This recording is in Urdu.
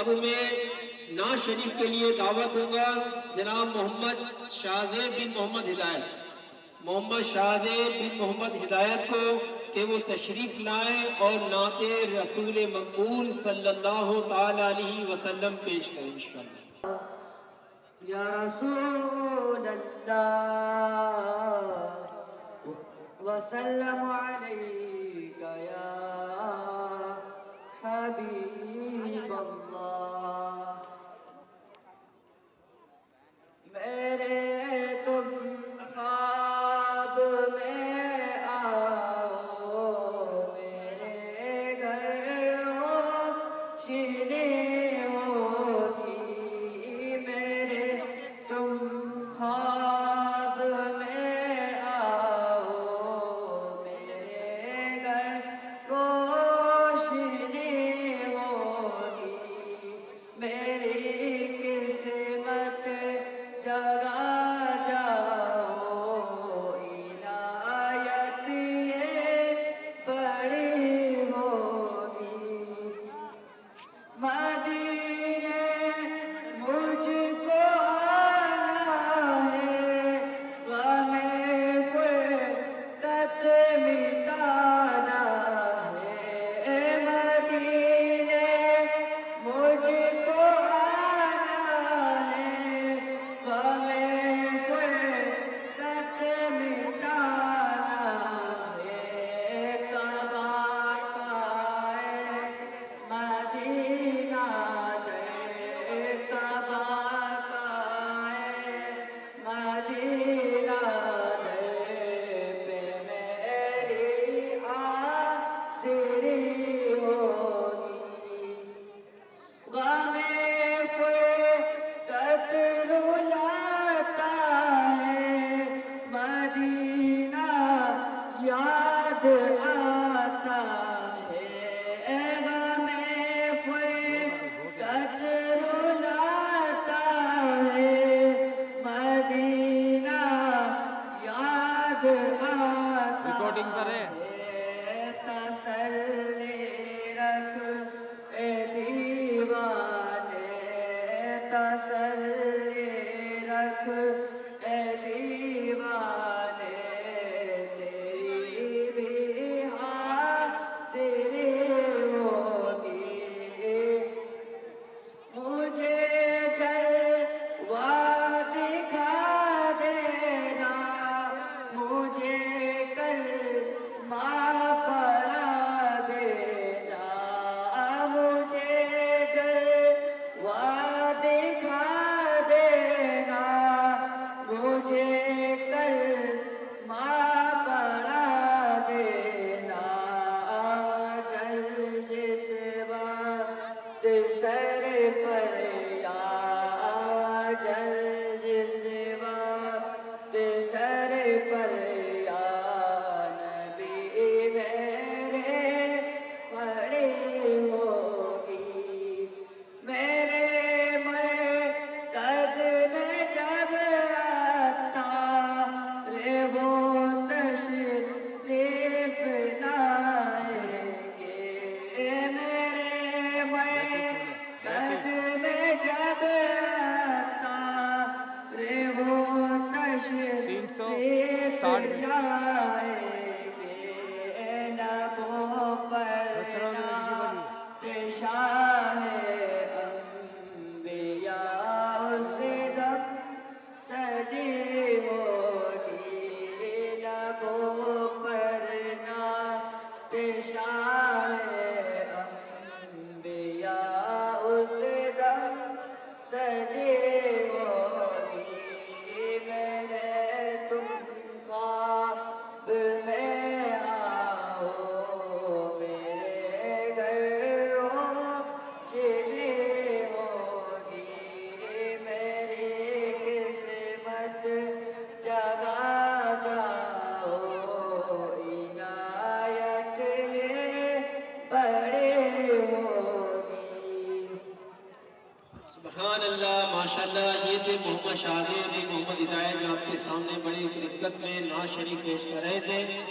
اب میں نعت شریف کے لیے دعوت دوں گا جناب محمد شاہزیب بن محمد ہدایت، محمد شاہزیب بن محمد ہدایت کو کہ وہ تشریف لائیں اور نعت رسول مقبول صلی اللہ تعالی علیہ وسلم پیش کریں انشاءاللہ۔ یا رسول اللہ وسلم علیک یا حبیب اللہ، میرے تم خواب میں آؤ، میرے گھر روشنی ہوگی، میرے تم خواب میں آؤ، میرے گھر روشنی ہوگی، میری قسمت جگا جاؤ، عنایت یہ بڑی ہوگی، مدینے مجھ کو آنا ہے، غم فرقت مٹانا ہے، مدینے مجھ کو آنا ہے، غم فرقت مٹانا ہے، کعبہ کا ہے مدینہ در، کعبہ کا ہے مدینہ در، پہ میری حاضری ہوگی، غم فرقت رلاتا ہے، مدینہ یاد آتا ہے، غم فرقت رلاتا ہے، مدینہ یاد آتا ہے، تسلی رکھ اے دیوانے، تسلی رکھ اے دیوانے، تیری بھی حاضری ہوگی، مجھے جلوہ دکھا دینا، مجھے کلمہ پڑھا دینا، مجھے جلوہ دکھا دینا، مجھے کلمہ پڑھا دینا، جل جس وقت سر پر یا جل جس وقت سر پر یا نبی میرے کھڑی ہوگی، میرے مرکز میں جب اتار وہ تشریف لائیں گے، میرے مرکز میں جب اتار وہ تشریف لائیں گے، لبوں پر نعت شاہ انبیاء اس دم سجی ہوگی، لبوں پر نعت شاہ انبیاء اس دم سجی ہوگی، میرے تم خواب میں آؤ، میرے گھر روشنی ہوگی، میری قسمت جگا جاؤ، عنایت یہ بڑی ہوگی۔ سبحان اللہ، ماشاءاللہ، یہ تھے محمد شاہزیب بن محمد ہدایت جو آپ کے سامنے بڑی رقت میں نعت شریف پیش کر رہے تھے۔